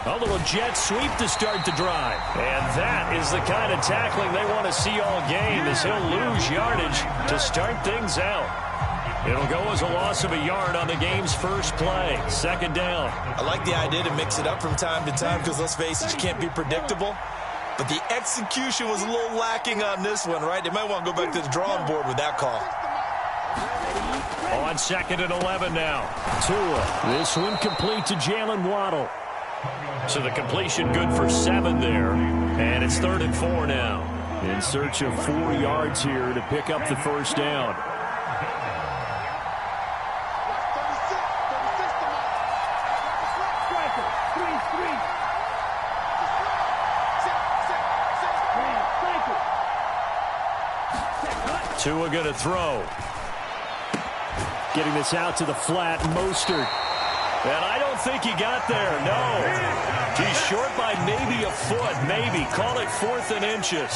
A little jet sweep to start the drive. And that is the kind of tackling they want to see all game, as he'll lose yardage to start things out. It'll go as a loss of a yard on the game's first play. Second down. I like the idea to mix it up from time to time because, let's face it, you can't be predictable. But the execution was a little lacking on this one, right? They might want to go back to the drawing board with that call. On 2nd and 11 now. Tua. This one complete to Jalen Waddle. So the completion good for 7 there. And it's 3rd and 4 now. In search of 4 yards here to pick up the first down. Tua going to throw. Getting this out to the flat, Mostert. And I don't think he got there, no. He's short by maybe a foot, maybe. Call it 4th and inches.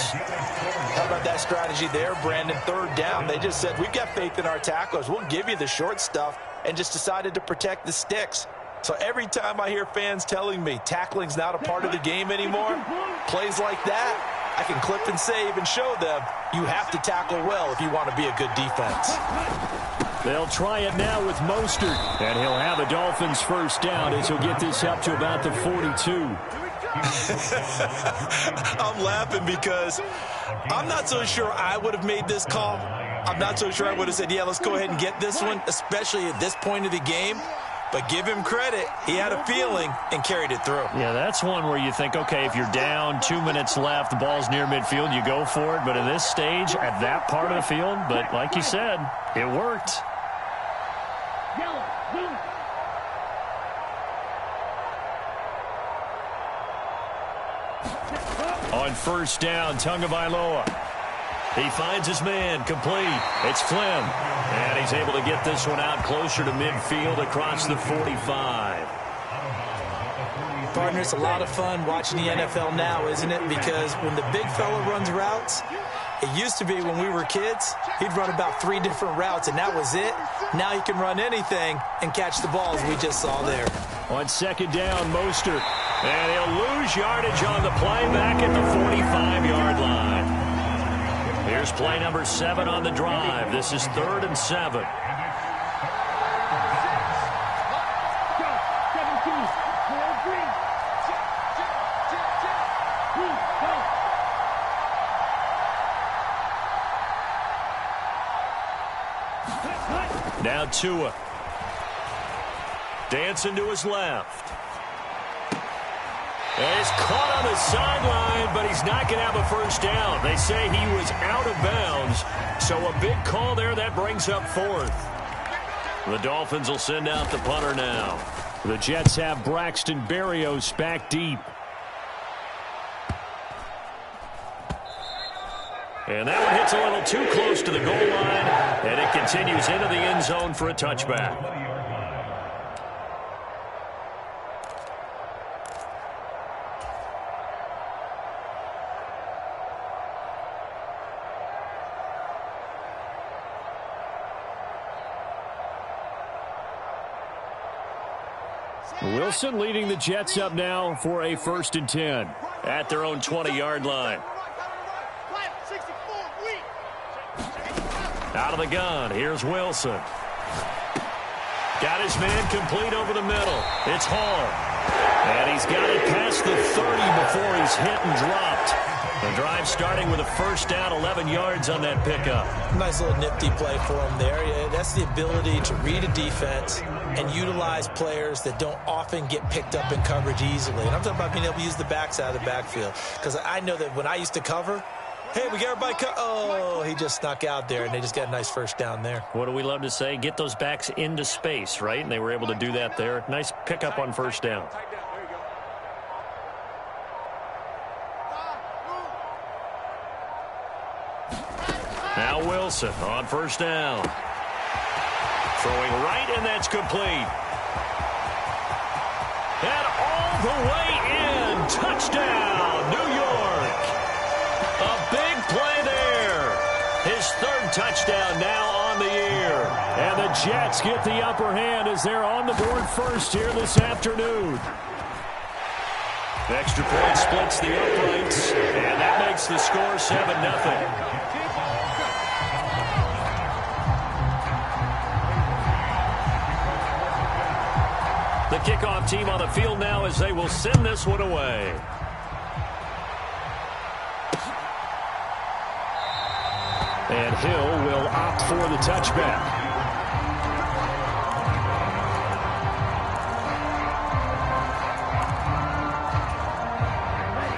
How about that strategy there, Brandon? 3rd down. They just said, we've got faith in our tacklers. We'll give you the short stuff, and just decided to protect the sticks. So every time I hear fans telling me tackling's not a part of the game anymore, plays like that, I can clip and save and show them you have to tackle well if you want to be a good defense. They'll try it now with Mostert. And he'll have a Dolphins first down as he'll get this up to about the 42. I'm laughing because I'm not so sure I would have made this call. I'm not so sure I would have said, yeah, let's go ahead and get this one, especially at this point of the game. But give him credit. He had a feeling and carried it through. Yeah, that's one where you think, okay, if you're down, 2 minutes left, the ball's near midfield, you go for it. But at this stage, at that part of the field, but like you said, it worked. On first down, Tagovailoa. He finds his man, complete. It's Flynn. And he's able to get this one out closer to midfield across the 45. Partner, it's a lot of fun watching the NFL now, isn't it? Because when the big fella runs routes, it used to be when we were kids, he'd run about 3 different routes, and that was it. Now he can run anything and catch the balls we just saw there. On 2nd down, Mostert. And he'll lose yardage on the play back at the 45-yard line. Here's play number 7 on the drive. This is 3rd and 7. Now Tua. Dancing to his left. And he's caught on the sideline, but he's not going to have a first down. They say he was out of bounds, so a big call there. That brings up 4th. The Dolphins will send out the punter now. The Jets have Braxton Berrios back deep. And that one hits a little too close to the goal line, and it continues into the end zone for a touchback. Wilson leading the Jets up now for a 1st and 10 at their own 20-yard line. Out of the gun, here's Wilson. Got his man complete over the middle. It's Hall. And he's got it past the 30 before he's hit and dropped. The drive starting with a first down, 11 yards on that pickup. Nice little nifty play for him there. Yeah, that's the ability to read a defense and utilize players that don't often get picked up in coverage easily. And I'm talking about being able to use the backside of the backfield. Because I know that when I used to cover, hey, we got everybody oh, he just snuck out there, and they just got a nice first down there. What do we love to say? Get those backs into space, right? And they were able to do that there. Nice pickup on first down. Now Wilson on first down. Throwing right, and that's complete. And all the way in. Touchdown, New York. A big play there. His 3rd touchdown now on the year. And the Jets get the upper hand as they're on the board first here this afternoon. Extra point splits the uprights, and that makes the score 7-0. The kickoff team on the field now as they will send this one away. And Hill will opt for the touchback.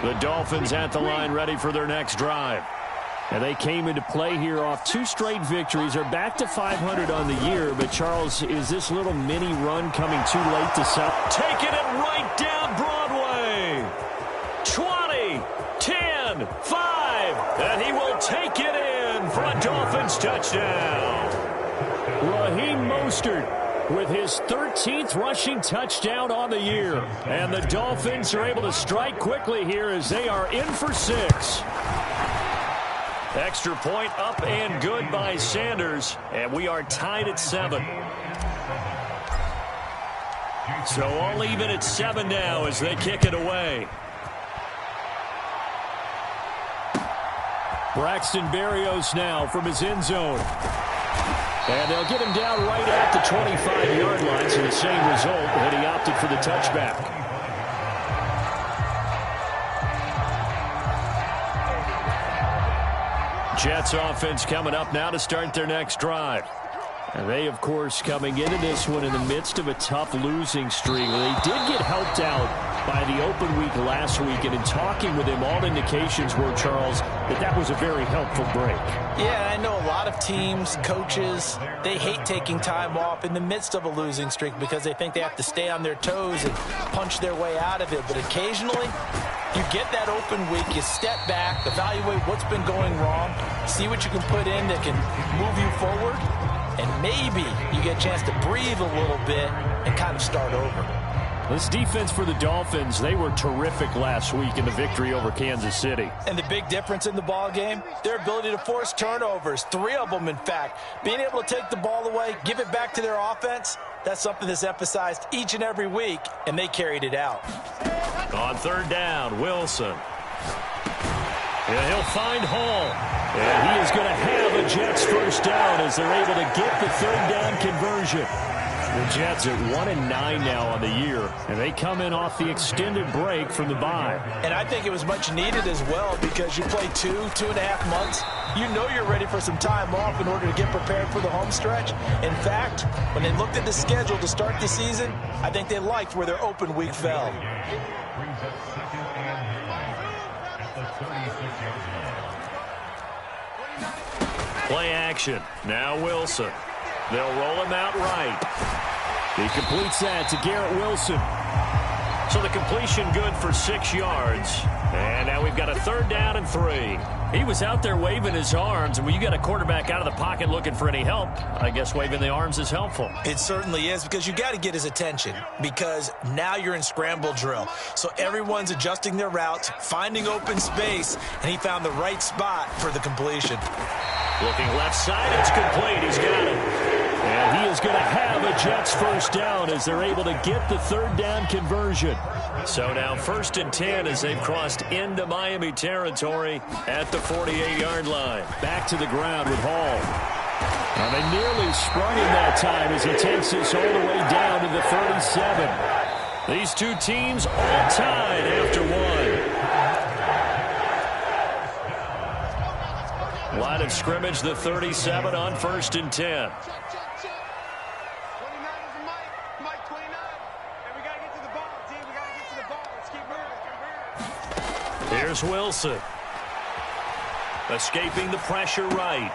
The Dolphins at the line ready for their next drive. And they came into play here off 2 straight victories. They're back to 500 on the year. But, Charles, is this little mini run coming too late to sell? Taking it right down Broadway. 20, 10, 5. And he will take it in for a Dolphins touchdown. Raheem Mostert with his 13th rushing touchdown on the year. And the Dolphins are able to strike quickly here as they are in for 6. Extra point up and good by Sanders. And we are tied at 7. So all even at 7 now as they kick it away. Braxton Berrios now from his end zone. And they'll get him down right at the 25-yard line. So the same result, and he opted for the touchback. Jets offense coming up now to start their next drive. And they, of course, coming into this one in the midst of a tough losing streak. They did get helped out by the open week last week. And in talking with him, all indications were, Charles, that was a very helpful break. Yeah, I know a lot of teams, coaches, they hate taking time off in the midst of a losing streak because they think they have to stay on their toes and punch their way out of it. But occasionally, you get that open week, you step back, evaluate what's been going wrong, see what you can put in that can move you forward, and maybe you get a chance to breathe a little bit and kind of start over. This defense for the Dolphins, they were terrific last week in the victory over Kansas City. And the big difference in the ball game, their ability to force turnovers, 3 of them in fact. Being able to take the ball away, give it back to their offense, that's something that's emphasized each and every week, and they carried it out. On 3rd down, Wilson. And he'll find Hall. And he is going to have a Jets first down as they're able to get the 3rd down conversion. The Jets at 1-9 now on the year, and they come in off the extended break from the bye. And I think it was much needed as well because you play 2.5 months. You know you're ready for some time off in order to get prepared for the home stretch. In fact, when they looked at the schedule to start the season, I think they liked where their open week fell. Play action. Now Wilson. They'll roll him out right. He completes that to Garrett Wilson. So the completion good for 6 yards. And now we've got a 3rd down and 3. He was out there waving his arms, and when you got a quarterback out of the pocket looking for any help, I guess waving the arms is helpful. It certainly is, because you got to get his attention, because now you're in scramble drill. So everyone's adjusting their routes, finding open space, and he found the right spot for the completion. Looking left side, it's complete. He's got it. And he is going to have a Jets first down as they're able to get the 3rd down conversion. So now 1st and 10 as they've crossed into Miami territory at the 48-yard line. Back to the ground with Hall. And they nearly sprung him that time as he takes this all the way down to the 37. These two teams all tied after one. Line of scrimmage, the 37 on 1st and 10. Here's Wilson. Escaping the pressure right.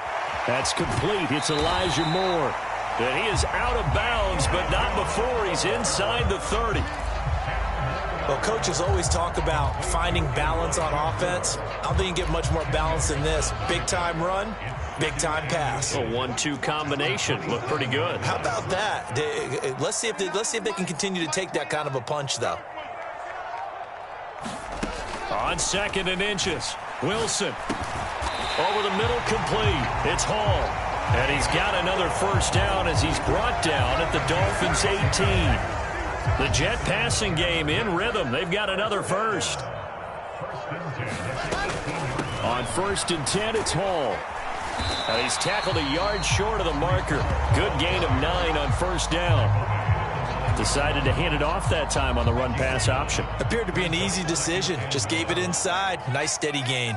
That's complete. It's Elijah Moore. And he is out of bounds, but not before he's inside the 30. Well, coaches always talk about finding balance on offense. I don't think you can get much more balance than this. Big-time run, big-time pass. A 1-2 combination. Looked pretty good. How about that? Let's see if they can continue to take that kind of a punch, though. On 2nd and inches, Wilson. Over the middle, complete. It's Hall. And he's got another first down as he's brought down at the Dolphins' 18. The Jet passing game in rhythm. They've got another first. On 1st and 10, it's Hall. He's tackled a yard short of the marker. Good gain of 9 on 1st down. Decided to hand it off that time on the run-pass option. Appeared to be an easy decision. Just gave it inside. Nice steady gain.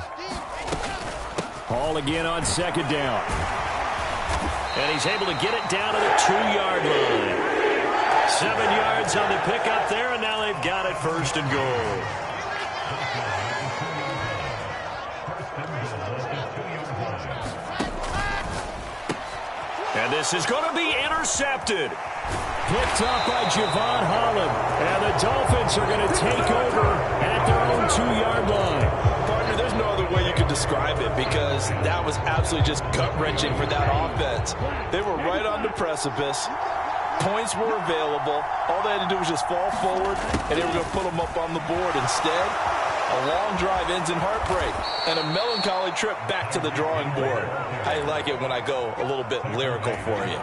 Hall again on 2nd down. And he's able to get it down to the 2-yard line. 7 yards on the pickup there, and now they've got it 1st and goal. And this is going to be intercepted. Picked up by Javon Holland. And the Dolphins are going to take over at their own 2-yard line. Partner, there's no other way you could describe it because that was absolutely just gut-wrenching for that offense. They were right on the precipice. Points were available. All they had to do was just fall forward, and they were going to put them up on the board. Instead, a long drive ends in heartbreak and a melancholy trip back to the drawing board. I like it when I go a little bit lyrical for you.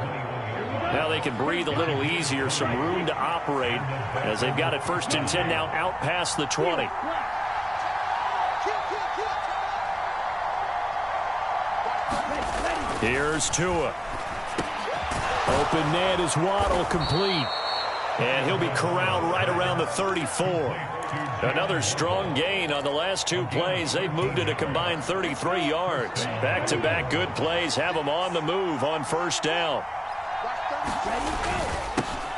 Now they can breathe a little easier, some room to operate as they've got it 1st and 10 now out past the 20. Here's Tua. Open net is Waddle, complete. And he'll be corralled right around the 34. Another strong gain on the last 2 plays. They've moved it a combined 33 yards. Back-to-back good plays have them on the move on 1st down.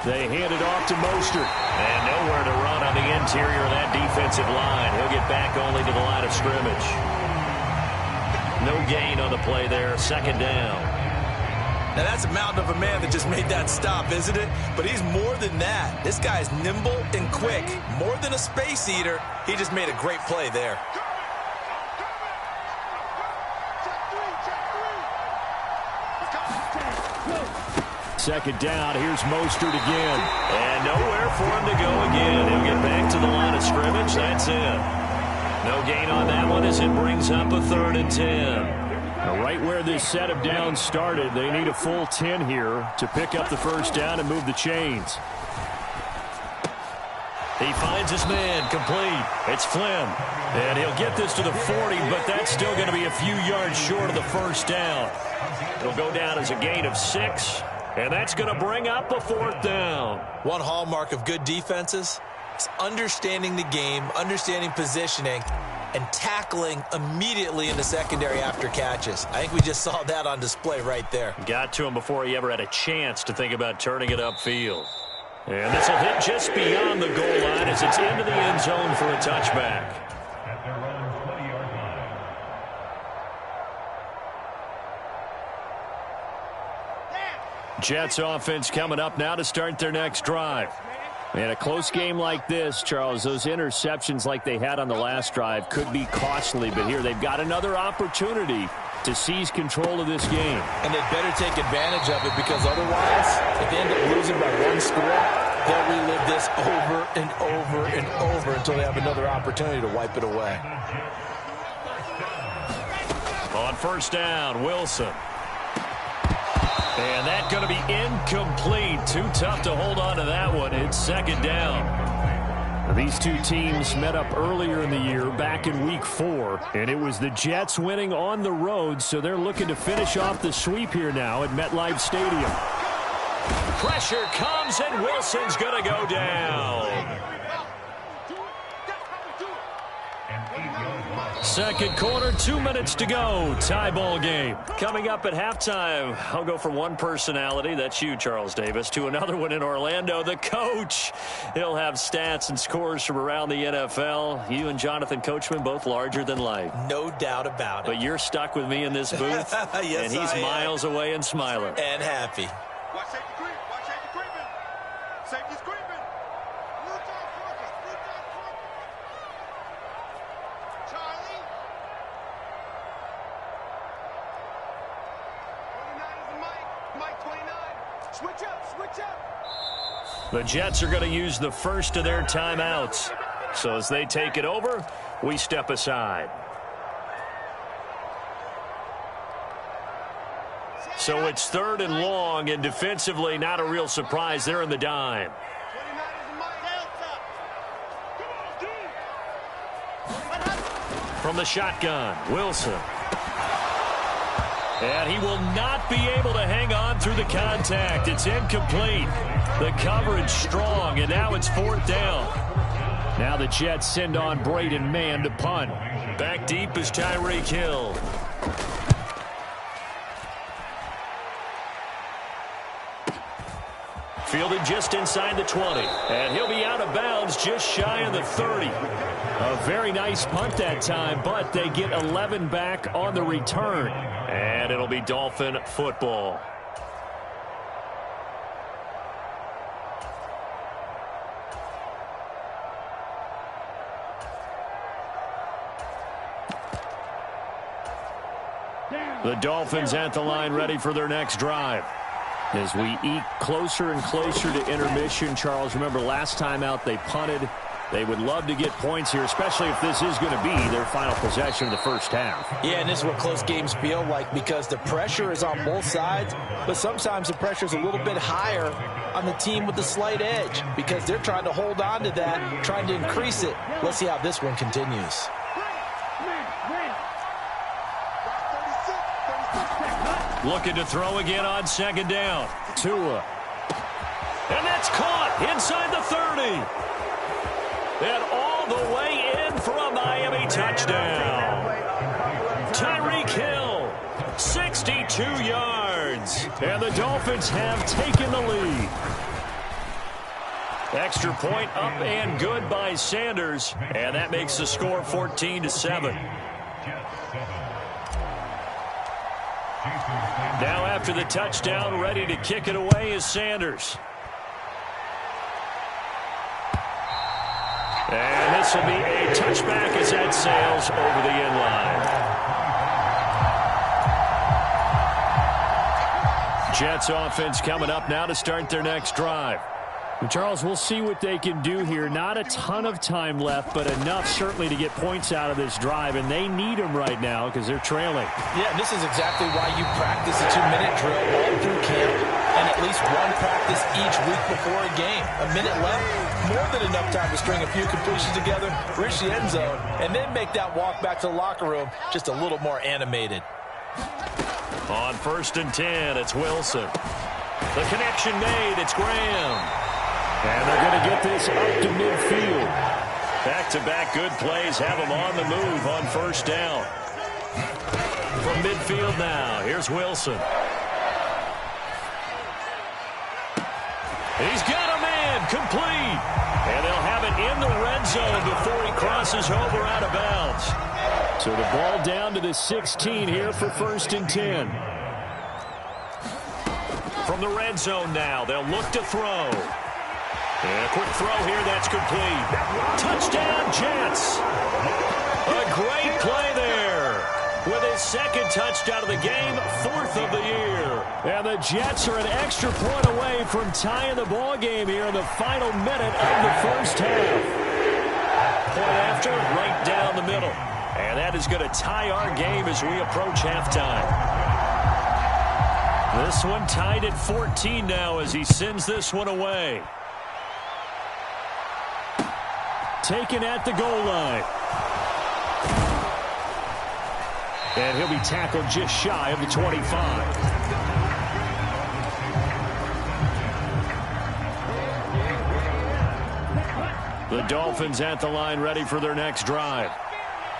They hand it off to Mostert. And nowhere to run on the interior of that defensive line. He'll get back only to the line of scrimmage. No gain on the play there. 2nd down. Now, that's a mountain of a man that just made that stop, isn't it? But he's more than that. This guy's nimble and quick. More than a space eater. He just made a great play there. Second down. Here's Mostert again. And nowhere for him to go again. He'll get back to the line of scrimmage. That's it. No gain on that one as it brings up a 3rd and 10. Now, right where this set of downs started, they need a full 10 here to pick up the 1st down and move the chains. He finds his man, complete. It's Flynn. And he'll get this to the 40, but that's still going to be a few yards short of the 1st down. It'll go down as a gain of 6, and that's going to bring up a 4th down. One hallmark of good defenses is understanding the game, understanding positioning, and tackling immediately in the secondary after catches. I think we just saw that on display right there. Got to him before he ever had a chance to think about turning it upfield. And this will hit just beyond the goal line as it's into the end zone for a touchback. Jets offense coming up now to start their next drive. And a close game like this, Charles, those interceptions like they had on the last drive could be costly. But here they've got another opportunity to seize control of this game. And they'd better take advantage of it because otherwise, if they end up losing by 1 score, they'll relive this over and over and over until they have another opportunity to wipe it away. On 1st down, Wilson. And that's going to be incomplete. Too tough to hold on to that one. It's 2nd down. These two teams met up earlier in the year, back in Week 4, and it was the Jets winning on the road, so they're looking to finish off the sweep here now at MetLife Stadium. Pressure comes, and Wilson's going to go down. Second quarter, 2 minutes to go. Tie ball game. Coming up at halftime, I'll go from one personality, that's you, Charles Davis, to another one in Orlando, the coach. He'll have stats and scores from around the NFL. You and Jonathan Coachman, both larger than life. No doubt about it. But you're stuck with me in this booth, yes, and he's miles away and smiling. And happy. Watch safety creep. Watch safety creeping. Safety's creeping. Charlie. 29 is the Mike. Mike 29. Switch up. Switch up. The Jets are going to use the first of their timeouts. So as they take it over, we step aside. So it's 3rd and long, and defensively not a real surprise. They're in the dime. 29 is the From the shotgun, Wilson. And he will not be able to hang on through the contact. It's incomplete. The coverage strong, and now it's 4th down. Now the Jets send on Braden Mann to punt. Back deep is Tyreek Hill. Fielded just inside the 20. And he'll be out of bounds just shy of the 30. A very nice punt that time, but they get 11 back on the return. And it'll be Dolphin football. The Dolphins at the line ready for their next drive. As we eke closer and closer to intermission, Charles, remember last time out they punted. They would love to get points here, especially if this is going to be their final possession of the first half. Yeah, and this is what close games feel like because the pressure is on both sides, but sometimes the pressure is a little bit higher on the team with the slight edge because they're trying to hold on to that, trying to increase it. Let's see how this one continues. Looking to throw again on 2nd down. Tua. And that's caught inside the 30. And all the way in for a Miami touchdown. Tyreek Hill, 62 yards. And the Dolphins have taken the lead. Extra point up and good by Sanders. And that makes the score 14-7. Now after the touchdown, ready to kick it away is Sanders. And this will be a touchback as that sails over the end line. Jets offense coming up now to start their next drive. Charles, we'll see what they can do here. Not a ton of time left, but enough certainly to get points out of this drive, and they need them right now because they're trailing. Yeah, and this is exactly why you practice a 2-minute drill all through camp and at least one practice each week before a game. A minute left, more than enough time to string a few completions together, reach the end zone, and then make that walk back to the locker room just a little more animated. On 1st and 10, it's Wilson. The connection made, it's Graham. And they're going to get this up to midfield. Back-to-back good plays have them on the move on 1st down. From midfield now, here's Wilson. He's got a man, complete. And they'll have it in the red zone before he crosses over out of bounds. So the ball down to the 16 here for 1st and 10. From the red zone now, they'll look to throw. And a quick throw here, that's complete. Touchdown, Jets. A great play there. With his 2nd touchdown of the game, 4th of the year. And the Jets are an extra point away from tying the ball game here in the final minute of the first half. Point after, right down the middle. And that is going to tie our game as we approach halftime. This one tied at 14 now as he sends this one away. Taken at the goal line. And he'll be tackled just shy of the 25. The Dolphins at the line ready for their next drive.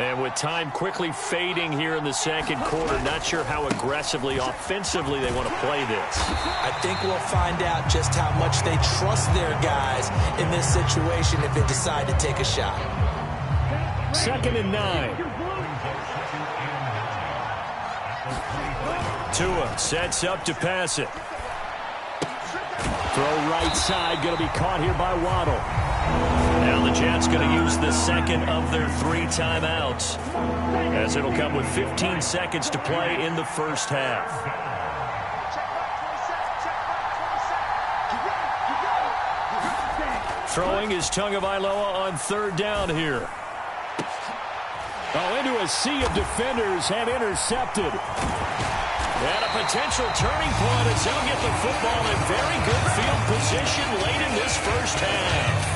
And with time quickly fading here in the 2nd quarter, not sure how aggressively, offensively they want to play this. I think we'll find out just how much they trust their guys in this situation if they decide to take a shot. 2nd and 9. Tua sets up to pass it. Throw right side, going to be caught here by Waddle. Now the Jets going to use the 2nd of their 3 timeouts, as it'll come with 15 seconds to play in the first half. Throwing is Tagovailoa on 3rd down here. Oh, into a sea of defenders and intercepted. And a potential turning point as they'll get the football in very good field position late in this first half.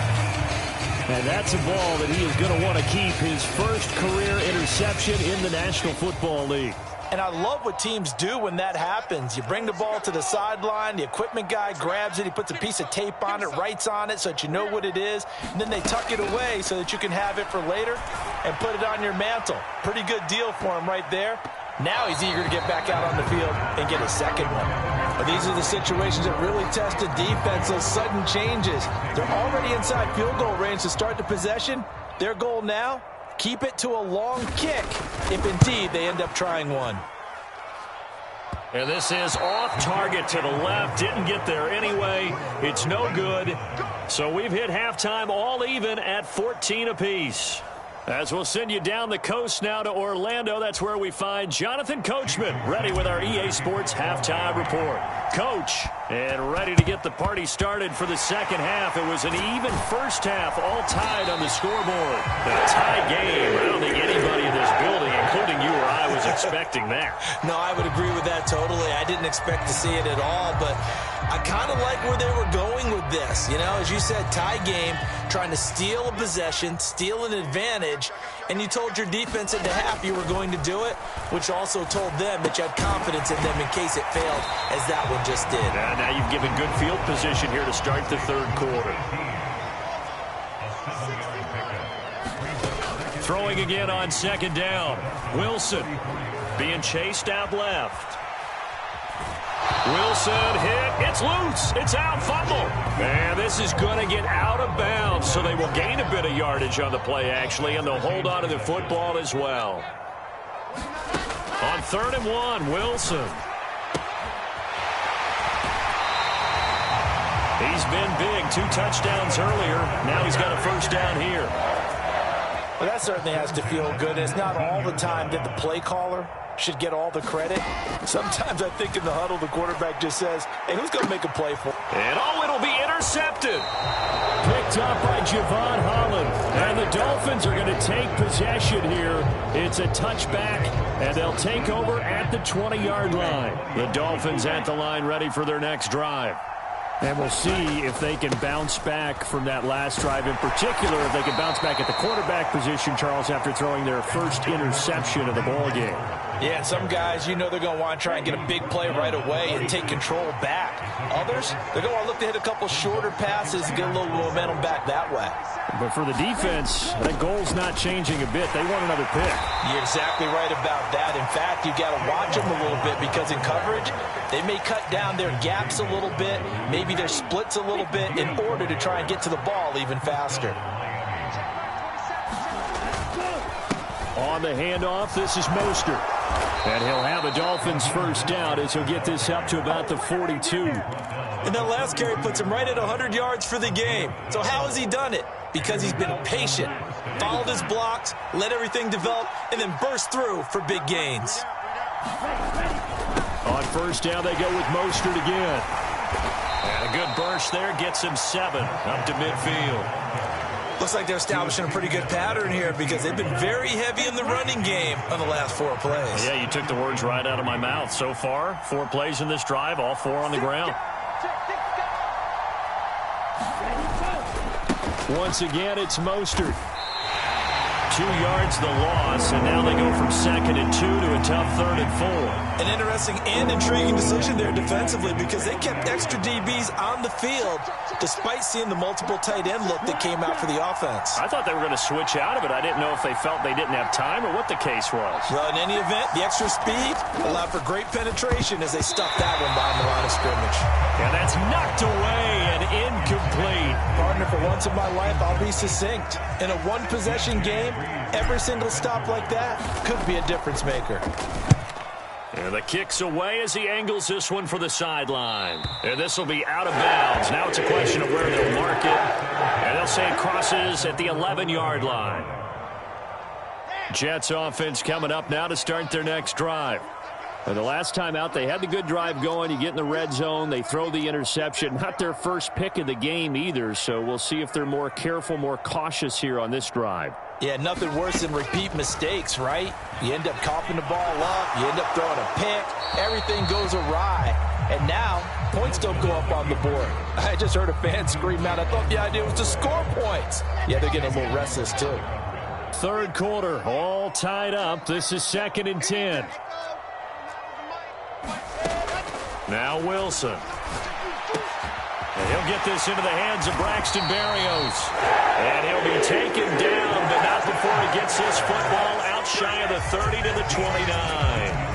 And that's a ball that he is going to want to keep, his first career interception in the National Football League. And I love what teams do when that happens. You bring the ball to the sideline, the equipment guy grabs it, he puts a piece of tape on it, writes on it so that you know what it is, and then they tuck it away so that you can have it for later and put it on your mantle. Pretty good deal for him right there. Now he's eager to get back out on the field and get a second one. But these are the situations that really test a defense, those sudden changes. They're already inside field goal range to start the possession. Their goal now, keep it to a long kick if indeed they end up trying one. And this is off target to the left. Didn't get there anyway. It's no good. So we've hit halftime all even at 14 apiece. As we'll send you down the coast now to Orlando, that's where we find Jonathan Coachman ready with our EA Sports halftime report. Coach, and ready to get the party started for the second half. It was an even first half, all tied on the scoreboard. A tie game. I don't think anybody in this building, including you or I, was expecting that. No, I would agree with that totally. I didn't expect to see it at all, but I kind of like where they were going with this. You know, as you said, tie game, trying to steal a possession, steal an advantage, and you told your defense at the half you were going to do it, which also told them that you had confidence in them in case it failed, as that one just did. And now you've given good field position here to start the third quarter. Throwing again on second down. Wilson being chased out left. Wilson hit. It's loose. It's out. Fumble. And this is going to get out of bounds, so they will gain a bit of yardage on the play, actually, and they'll hold on to the football as well. On 3rd and 1, Wilson. He's been big. 2 touchdowns earlier. Now he's got a first down here. Well, that certainly has to feel good. It's not all the time that the play caller should get all the credit. Sometimes I think in the huddle, the quarterback just says, hey, who's going to make a play for? And it'll be intercepted. Picked up by Javon Holland. And the Dolphins are going to take possession here. It's a touchback, and they'll take over at the 20-yard line. The Dolphins at the line ready for their next drive. And we'll see if they can bounce back from that last drive, in particular if they can bounce back at the quarterback position, Charles, after throwing their first interception of the ball game. Yeah, some guys, you know they're going to want to try and get a big play right away and take control back. Others, they're going to want to look to hit a couple shorter passes and get a little momentum back that way. But for the defense, that goal's not changing a bit. They want another pick. You're exactly right about that. In fact, you got to watch them a little bit because in coverage, they may cut down their gaps a little bit, maybe their splits a little bit in order to try and get to the ball even faster. On the handoff, this is Mostert. And he'll have a Dolphins first down as he'll get this up to about the 42. And that last carry puts him right at 100 yards for the game. So how has he done it? Because he's been patient, followed his blocks, let everything develop, and then burst through for big gains. On first down, they go with Mostert again. And a good burst there gets him 7 up to midfield. Looks like they're establishing a pretty good pattern here because they've been very heavy in the running game on the last 4 plays. Yeah, you took the words right out of my mouth. So far, 4 plays in this drive, all 4 on the ground. Once again, it's Mostert. 2 yards the loss, and now they go from 2nd and 2 to a tough 3rd and 4. An interesting and intriguing decision there defensively because they kept extra DBs on the field despite seeing the multiple tight end look that came out for the offense. I thought they were going to switch out of it. I didn't know if they felt they didn't have time or what the case was. Well, in any event, the extra speed allowed for great penetration as they stuffed that one behind the line of scrimmage. And that's knocked away and incomplete. Partner, for once in my life, I'll be succinct. In a one-possession game, every single stop like that could be a difference maker. And the kick's away as he angles this one for the sideline. And this will be out of bounds. Now it's a question of where they'll mark it. And they'll say it crosses at the 11-yard line. Jets offense coming up now to start their next drive. And the last time out, they had the good drive going. You get in the red zone, they throw the interception. Not their first pick of the game either, so we'll see if they're more careful, more cautious here on this drive. Yeah, nothing worse than repeat mistakes, right? You end up coughing the ball up, you end up throwing a pick, everything goes awry. And now, points don't go up on the board. I just heard a fan scream out, I thought the idea was to score points. Yeah, they're getting a little restless too. Third quarter, all tied up. This is 2nd and 10. Now Wilson. And he'll get this into the hands of Braxton Berrios. And he'll be taken down, but not before he gets this football out shy of the 30 to the 29.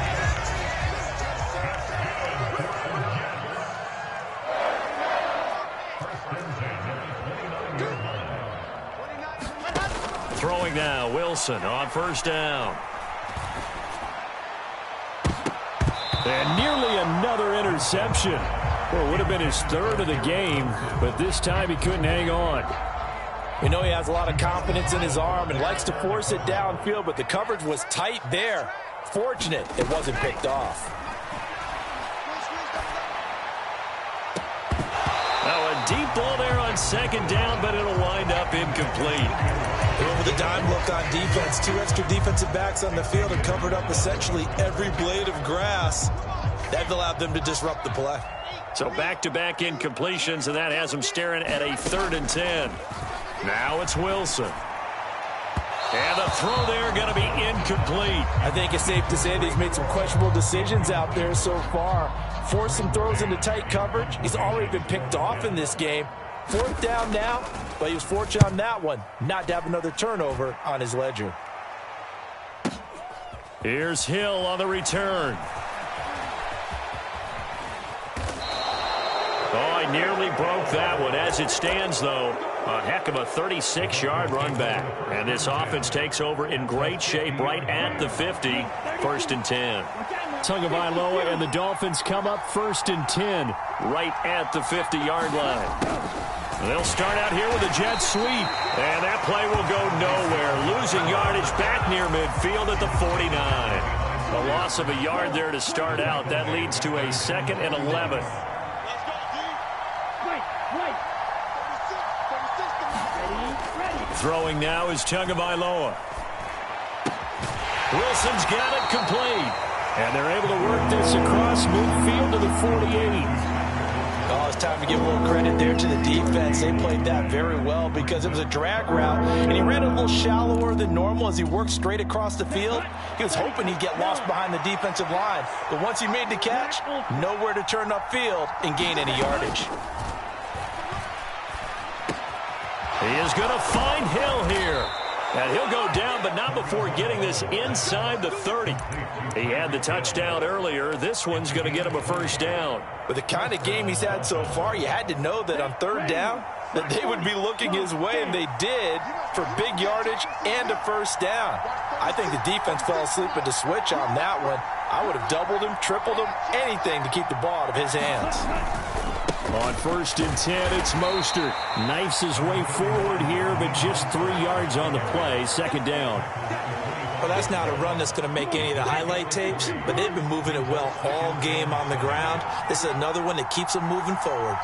Throwing now, Wilson on first down. And nearly another interception. Well, it would have been his third of the game, but this time he couldn't hang on. We know he has a lot of confidence in his arm and likes to force it downfield, but the coverage was tight there. Fortunate it wasn't picked off. Now a deep ball there on second down, but it'll wind up incomplete. Over the dime look on defense. 2 extra defensive backs on the field and covered up essentially every blade of grass. That allowed them to disrupt the play. So back-to-back incompletions, and that has him staring at a 3rd and 10. Now it's Wilson. And the throw there going to be incomplete. I think it's safe to say that he's made some questionable decisions out there so far. Forced some throws into tight coverage. He's already been picked off in this game. 4th down now, but he was fortunate on that one not to have another turnover on his ledger. Here's Hill on the return. Oh, I nearly broke that one. As it stands, though, a heck of a 36-yard run back. And this offense takes over in great shape right at the 50. 1st and 10. Tagovailoa and the Dolphins come up 1st and 10 right at the 50-yard line. They'll start out here with a jet sweep. And that play will go nowhere. Losing yardage back near midfield at the 49. A loss of a yard there to start out. That leads to a 2nd and 11. Throwing now is Tagovailoa. Wilson's got it complete. And they're able to work this across midfield to the 48. Oh, it's time to give a little credit there to the defense. They played that very well because it was a drag route, and he ran a little shallower than normal as he worked straight across the field. He was hoping he'd get lost behind the defensive line, but once he made the catch, nowhere to turn upfield and gain any yardage. He is going to find Hill here. And he'll go down, but not before getting this inside the 30. He had the touchdown earlier. This one's going to get him a 1st down. With the kind of game he's had so far, you had to know that on 3rd down, that they would be looking his way, and they did, for big yardage and a 1st down. I think the defense fell asleep at the switch on that one. I would have doubled him, tripled him, anything to keep the ball out of his hands. On 1st and 10, it's Mostert. Knifes his way forward here, but just 3 yards on the play. 2nd down. Well, that's not a run that's going to make any of the highlight tapes, but they've been moving it well all game on the ground. This is another one that keeps them moving forward.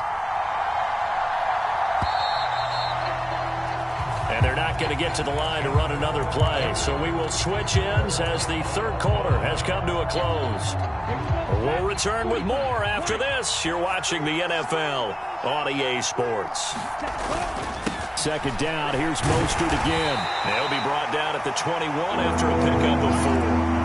And they're not going to get to the line to run another play. So we will switch ends as the 3rd quarter has come to a close. We'll return with more after this. You're watching the NFL on EA Sports. 2nd down. Here's Mostert again. He'll be brought down at the 21 after a pickup of 4.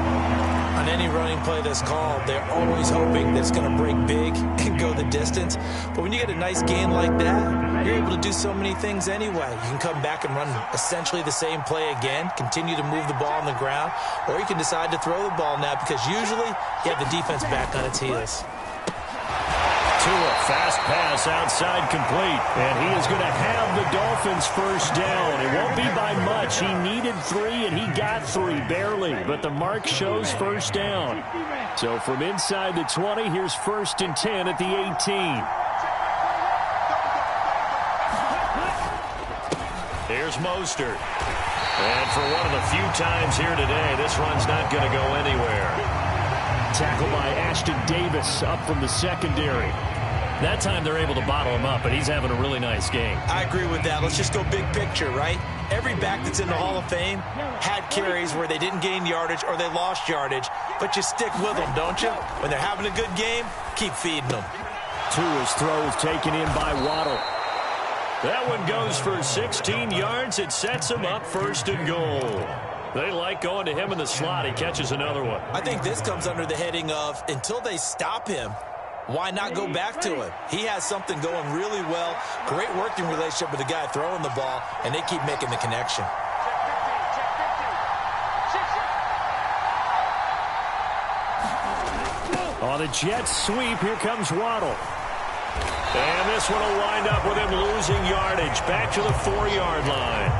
On any running play that's called, they're always hoping that it's going to break big and go the distance. But when you get a nice gain like that, you're able to do so many things anyway. You can come back and run essentially the same play again, continue to move the ball on the ground, or you can decide to throw the ball now because usually you have the defense back on its heels. Tua, fast pass outside complete. And he is going to have the Dolphins 1st down. It won't be by much. He needed 3, and he got 3, barely. But the mark shows 1st down. So from inside the 20, here's 1st and 10 at the 18. Here's Mostert. And for one of the few times here today, this run's not going to go anywhere. Tackled by Ashton Davis up from the secondary. That time they're able to bottle him up, but he's having a really nice game. I agree with that. Let's just go big picture, right? Every back that's in the Hall of Fame had carries where they didn't gain yardage or they lost yardage, but you stick with them, don't you? When they're having a good game, keep feeding them. Tua's throw is taken in by Waddle. That one goes for 16 yards. It sets him up 1st and goal. They like going to him in the slot. He catches another one. I think this comes under the heading of until they stop him, why not go back to him? He has something going really well. Great working relationship with the guy throwing the ball, and they keep making the connection. On the Jets sweep, here comes Waddle. And this one will wind up with him losing yardage back to the 4-yard line.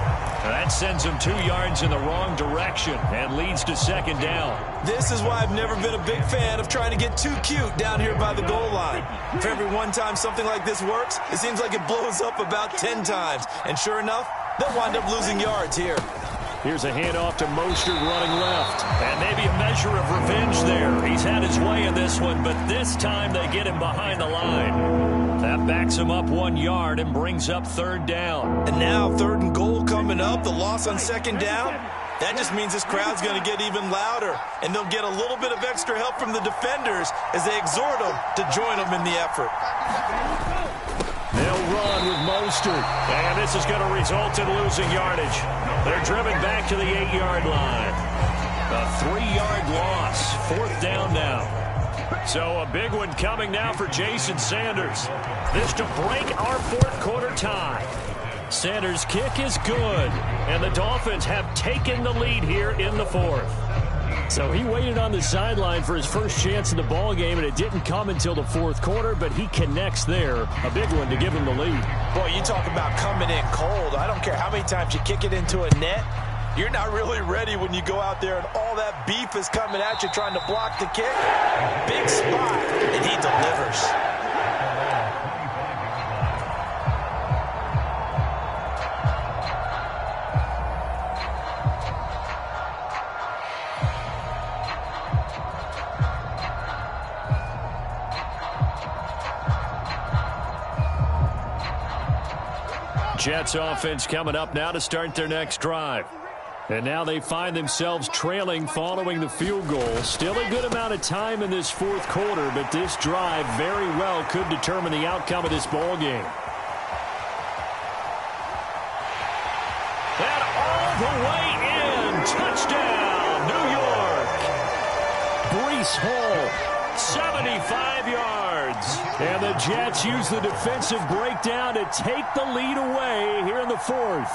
That sends him 2 yards in the wrong direction and leads to 2nd down. This is why I've never been a big fan of trying to get too cute down here by the goal line. For every one time something like this works, it seems like it blows up about 10 times. And sure enough, they'll wind up losing yards here. Here's a handoff to Mostert running left. And maybe a measure of revenge there. He's had his way in this one, but this time they get him behind the line. That backs him up 1 yard and brings up 3rd down. And now 3rd and goal coming up. The loss on 2nd down. That just means this crowd's going to get even louder. And they'll get a little bit of extra help from the defenders as they exhort them to join them in the effort. They'll run with Mostert. And this is going to result in losing yardage. They're driven back to the 8-yard line. A 3-yard loss. 4th down now. So a big one coming now for Jason Sanders. This to break our 4th quarter tie. Sanders' kick is good. And the Dolphins have taken the lead here in the 4th. So he waited on the sideline for his first chance in the ball game, and it didn't come until the 4th quarter, but he connects there. A big one to give him the lead. Boy, you talk about coming in cold. I don't care how many times you kick it into a net. You're not really ready when you go out there and all that beef is coming at you trying to block the kick. Big spot, and he delivers. Jets offense coming up now to start their next drive. And now they find themselves trailing following the field goal. Still a good amount of time in this 4th quarter, but this drive very well could determine the outcome of this ball game. And all the way in. Touchdown, New York. Breece Hall, 75 yards. And the Jets use the defensive breakdown to take the lead away here in the 4th.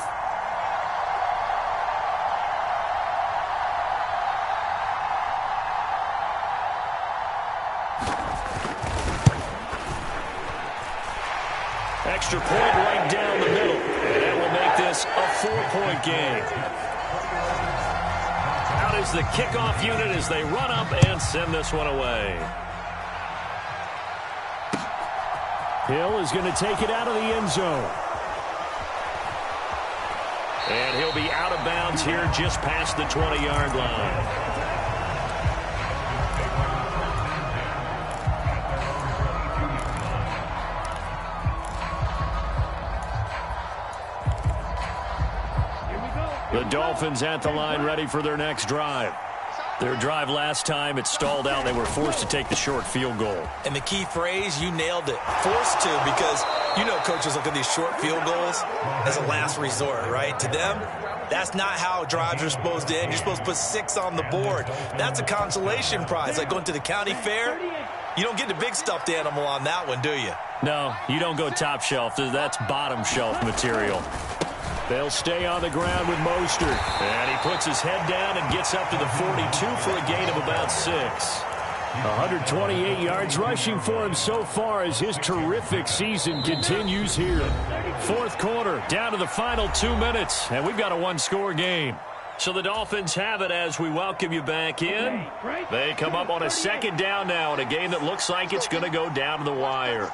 Extra point right down the middle. And that will make this a 4-point game. Out is the kickoff unit as they run up and send this one away. Hill is going to take it out of the end zone. And he'll be out of bounds here just past the 20-yard line. The Dolphins at the line ready for their next drive. Their drive last time, it stalled out. They were forced to take the short field goal. And the key phrase, you nailed it. Forced to, because you know coaches look at these short field goals as a last resort, right? To them, that's not how drives are supposed to end. You're supposed to put 6 on the board. That's a consolation prize. Like going to the county fair, you don't get the big stuffed animal on that one, do you? No, you don't go top shelf. That's bottom shelf material. They'll stay on the ground with Mostert. And he puts his head down and gets up to the 42 for a gain of about 6. 128 yards rushing for him so far as his terrific season continues here. 4th quarter, down to the final 2 minutes, and we've got a 1-score game. So the Dolphins have it as we welcome you back in. They come up on a 2nd down now in a game that looks like it's going to go down to the wire.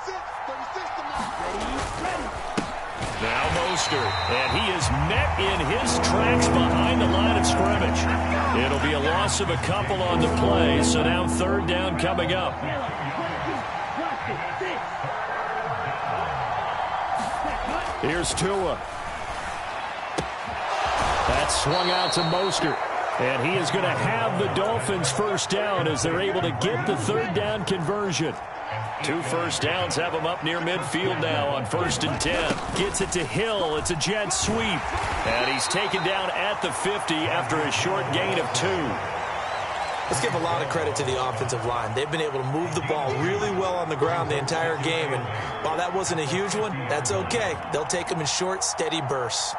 Now Mostert, and he is met in his tracks behind the line of scrimmage. It'll be a loss of a couple on the play, so now 3rd down coming up. Here's Tua. That's swung out to Mostert. And he is going to have the Dolphins first down as they're able to get the third down conversion. 2 first downs have him up near midfield now on 1st and 10. Gets it to Hill. It's a jet sweep. And he's taken down at the 50 after a short gain of 2. Let's give a lot of credit to the offensive line. They've been able to move the ball really well on the ground the entire game. And while that wasn't a huge one, that's okay. They'll take them in short, steady bursts.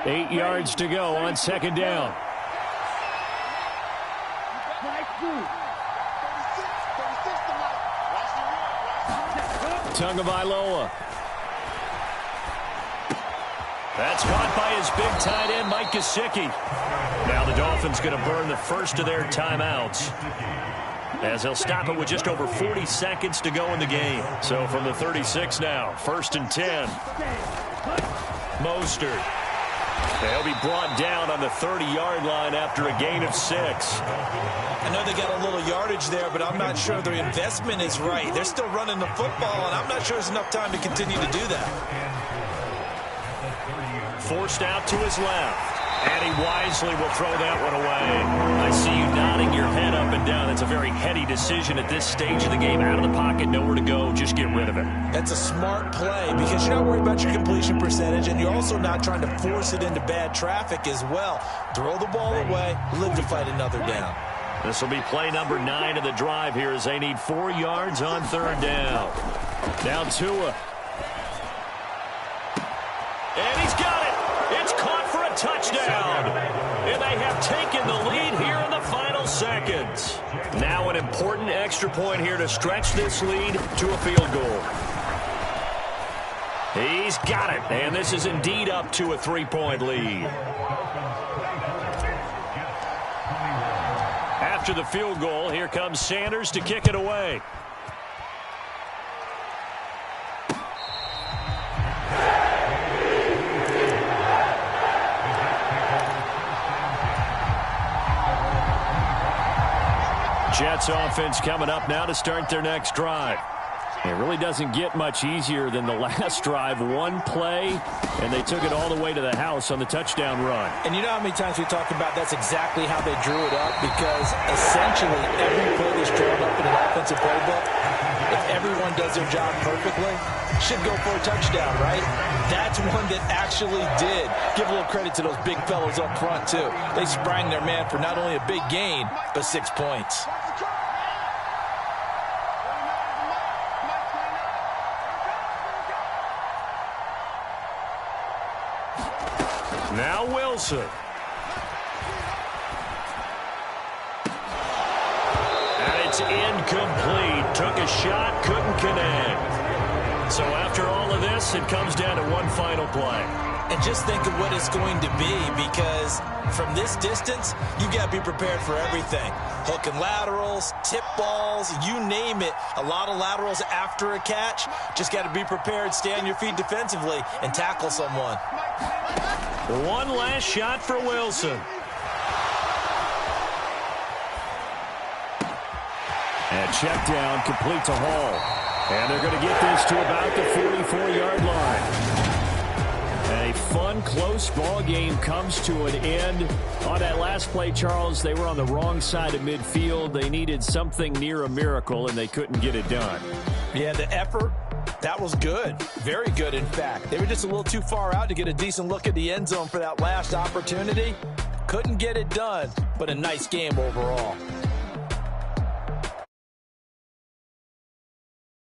8 yards to go on 2nd down. Tagovailoa. That's caught by his big tight end, Mike Gesicki. Now the Dolphins going to burn the first of their timeouts, as they'll stop it with just over 40 seconds to go in the game. So from the 36 now, 1st and 10. Mostert. They'll be brought down on the 30-yard line after a gain of 6. I know they got a little yardage there, but I'm not sure their investment is right. They're still running the football, and I'm not sure there's enough time to continue to do that. Forced out to his left. And he wisely will throw that one away. I see you nodding your head up and down. It's a very heady decision at this stage of the game. Out of the pocket, nowhere to go. Just get rid of it. That's a smart play because you're not worried about your completion percentage, and you're also not trying to force it into bad traffic as well. Throw the ball away, live to fight another down. This will be play number 9 of the drive here as they need 4 yards on 3rd down. Now Tua. And he's got it. It's caught for a touchdown. And they have taken the lead here in the final seconds. Now an important extra point here to stretch this lead to a field goal. He's got it. And this is indeed up to a 3-point lead. After the field goal, here comes Sanders to kick it away. Jets offense coming up now to start their next drive. It really doesn't get much easier than the last drive. One play, and they took it all the way to the house on the touchdown run. And you know how many times we talked about that's exactly how they drew it up, because essentially every play that's drawn up in an offensive playbook, if everyone does their job perfectly, should go for a touchdown, right? That's one that actually did. Give a little credit to those big fellows up front, too. They sprang their man for not only a big gain, but 6 points. Now Wilson. And it's incomplete. Took a shot, couldn't connect. So after all of this, it comes down to one final play. And just think of what it's going to be, because from this distance, you got to be prepared for everything. Hook and laterals, tip balls, you name it. A lot of laterals after a catch. Just got to be prepared, stay on your feet defensively, and tackle someone. One last shot for Wilson. And check down, complete to Hall. And they're going to get this to about the 44-yard line. A fun, close ball game comes to an end. On that last play, Charles, they were on the wrong side of midfield. They needed something near a miracle, and they couldn't get it done. Yeah, the effort, that was good. Very good, in fact. They were just a little too far out to get a decent look at the end zone for that last opportunity. Couldn't get it done, but a nice game overall.